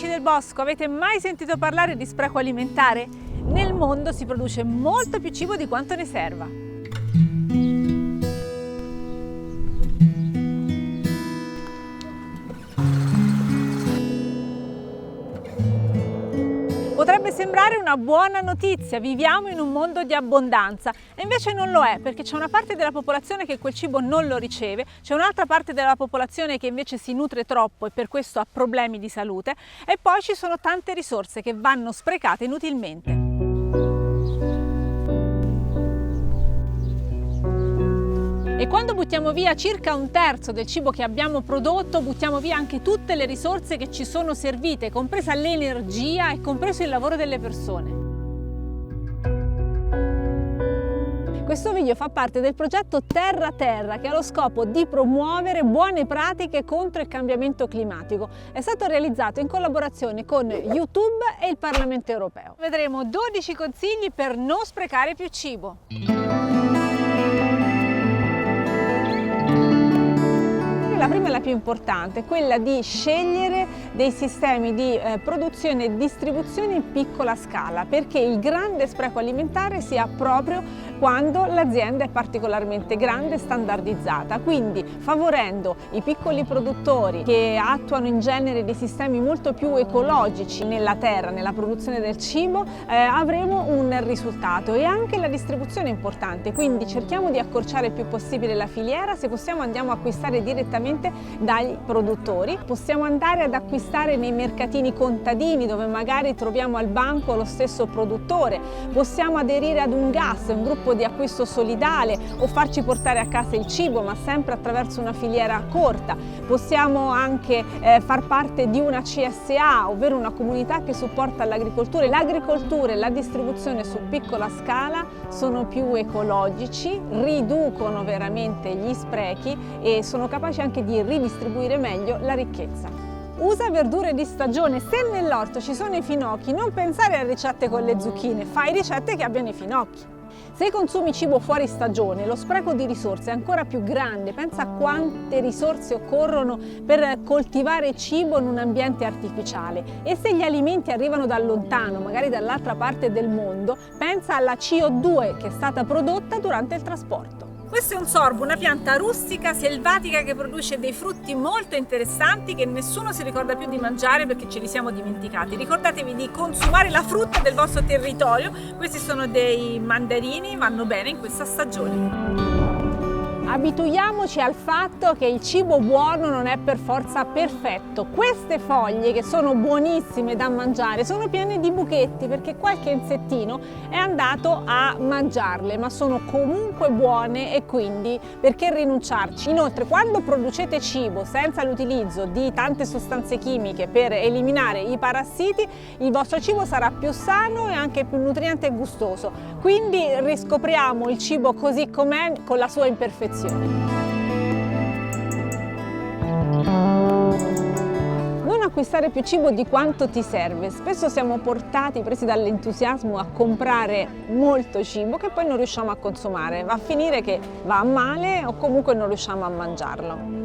amici del bosco, avete mai sentito parlare di spreco alimentare? Nel mondo si produce molto più cibo di quanto ne serva. Potrebbe sembrare una buona notizia, viviamo in un mondo di abbondanza e invece non lo è, perché c'è una parte della popolazione che quel cibo non lo riceve, c'è un'altra parte della popolazione che invece si nutre troppo e per questo ha problemi di salute e poi ci sono tante risorse che vanno sprecate inutilmente. E quando buttiamo via circa un terzo del cibo che abbiamo prodotto, buttiamo via anche tutte le risorse che ci sono servite, compresa l'energia e compreso il lavoro delle persone. Questo video fa parte del progetto Terra Terra, che ha lo scopo di promuovere buone pratiche contro il cambiamento climatico. È stato realizzato in collaborazione con YouTube e il Parlamento Europeo. Vedremo 12 consigli per non sprecare più cibo. La prima e la più importante è quella di scegliere dei sistemi di produzione e distribuzione in piccola scala, perché il grande spreco alimentare si ha proprio quando l'azienda è particolarmente grande e standardizzata, quindi favorendo i piccoli produttori che attuano in genere dei sistemi molto più ecologici nella terra, nella produzione del cibo, avremo un risultato. E anche la distribuzione è importante, quindi cerchiamo di accorciare il più possibile la filiera. Se possiamo andiamo a acquistare direttamente dai produttori, possiamo andare ad acquistare nei mercatini contadini dove magari troviamo al banco lo stesso produttore, possiamo aderire ad un GAS, un gruppo di acquisto solidale, o farci portare a casa il cibo, ma sempre attraverso una filiera corta. Possiamo anche far parte di una CSA, ovvero una comunità che supporta l'agricoltura. L'agricoltura e la distribuzione su piccola scala sono più ecologici, riducono veramente gli sprechi e sono capaci anche di ridistribuire meglio la ricchezza. Usa verdure di stagione. Se nell'orto ci sono i finocchi, non pensare a ricette con le zucchine, fai ricette che abbiano i finocchi. Se consumi cibo fuori stagione, lo spreco di risorse è ancora più grande. Pensa a quante risorse occorrono per coltivare cibo in un ambiente artificiale. E se gli alimenti arrivano da lontano, magari dall'altra parte del mondo, pensa alla CO2 che è stata prodotta durante il trasporto. Questo è un sorbo, una pianta rustica, selvatica, che produce dei frutti molto interessanti che nessuno si ricorda più di mangiare perché ce li siamo dimenticati. Ricordatevi di consumare la frutta del vostro territorio. Questi sono dei mandarini, vanno bene in questa stagione. Abituiamoci al fatto che il cibo buono non è per forza perfetto. Queste foglie, che sono buonissime da mangiare, sono piene di buchetti perché qualche insettino è andato a mangiarle, ma sono comunque buone e quindi perché rinunciarci? Inoltre, quando producete cibo senza l'utilizzo di tante sostanze chimiche per eliminare i parassiti, il vostro cibo sarà più sano e anche più nutriente e gustoso. Quindi riscopriamo il cibo così com'è, con la sua imperfezione. Non acquistare più cibo di quanto ti serve. Spesso siamo presi dall'entusiasmo a comprare molto cibo che poi non riusciamo a consumare. Va a finire che va a male o comunque non riusciamo a mangiarlo.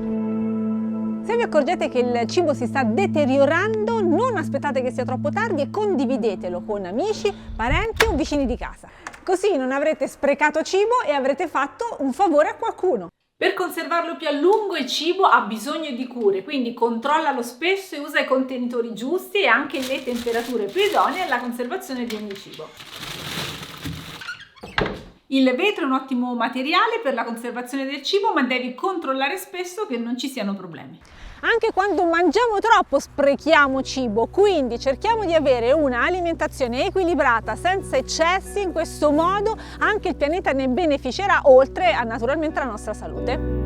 Se vi accorgete che il cibo si sta deteriorando, non aspettate che sia troppo tardi e condividetelo con amici, parenti o vicini di casa. Così non avrete sprecato cibo e avrete fatto un favore a qualcuno. Per conservarlo più a lungo il cibo ha bisogno di cure, quindi controllalo spesso e usa i contenitori giusti e anche le temperature più idonee alla conservazione di ogni cibo. Il vetro è un ottimo materiale per la conservazione del cibo, ma devi controllare spesso che non ci siano problemi. Anche quando mangiamo troppo sprechiamo cibo, quindi cerchiamo di avere una alimentazione equilibrata senza eccessi. In questo modo anche il pianeta ne beneficerà, oltre a naturalmente la nostra salute.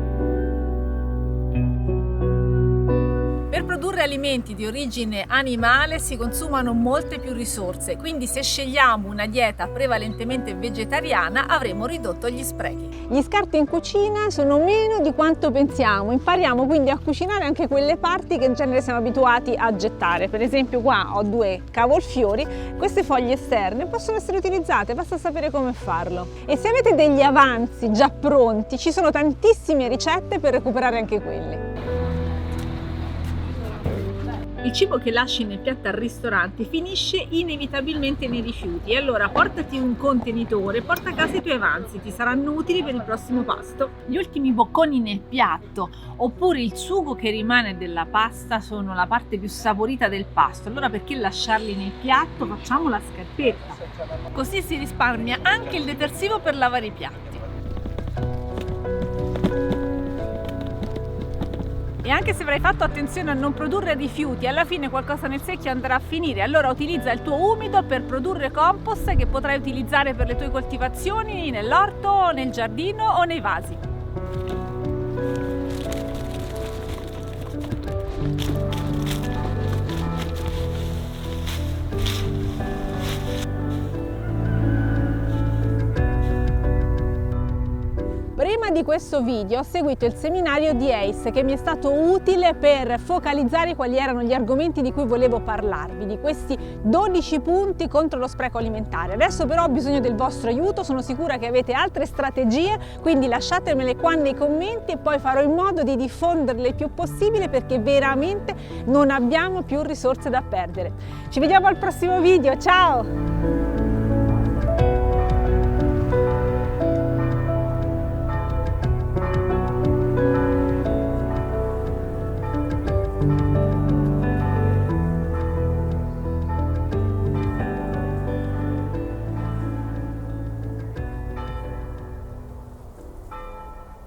Per produrre alimenti di origine animale si consumano molte più risorse, quindi se scegliamo una dieta prevalentemente vegetariana avremo ridotto gli sprechi. Gli scarti in cucina sono meno di quanto pensiamo, impariamo quindi a cucinare anche quelle parti che in genere siamo abituati a gettare. Per esempio qua ho 2 cavolfiori, queste foglie esterne possono essere utilizzate, basta sapere come farlo. E se avete degli avanzi già pronti, ci sono tantissime ricette per recuperare anche quelli. Il cibo che lasci nel piatto al ristorante finisce inevitabilmente nei rifiuti, e allora portati un contenitore, porta a casa i tuoi avanzi, ti saranno utili per il prossimo pasto. Gli ultimi bocconi nel piatto oppure il sugo che rimane della pasta sono la parte più saporita del pasto, allora perché lasciarli nel piatto? Facciamo la scarpetta, così si risparmia anche il detersivo per lavare i piatti. E anche se avrai fatto attenzione a non produrre rifiuti, alla fine qualcosa nel secchio andrà a finire. Allora utilizza il tuo umido per produrre compost che potrai utilizzare per le tue coltivazioni nell'orto, nel giardino o nei vasi. Prima di questo video ho seguito il seminario di ACE, che mi è stato utile per focalizzare quali erano gli argomenti di cui volevo parlarvi, di questi 12 punti contro lo spreco alimentare. Adesso però ho bisogno del vostro aiuto, sono sicura che avete altre strategie, quindi lasciatemele qua nei commenti e poi farò in modo di diffonderle il più possibile, perché veramente non abbiamo più risorse da perdere. Ci vediamo al prossimo video, ciao!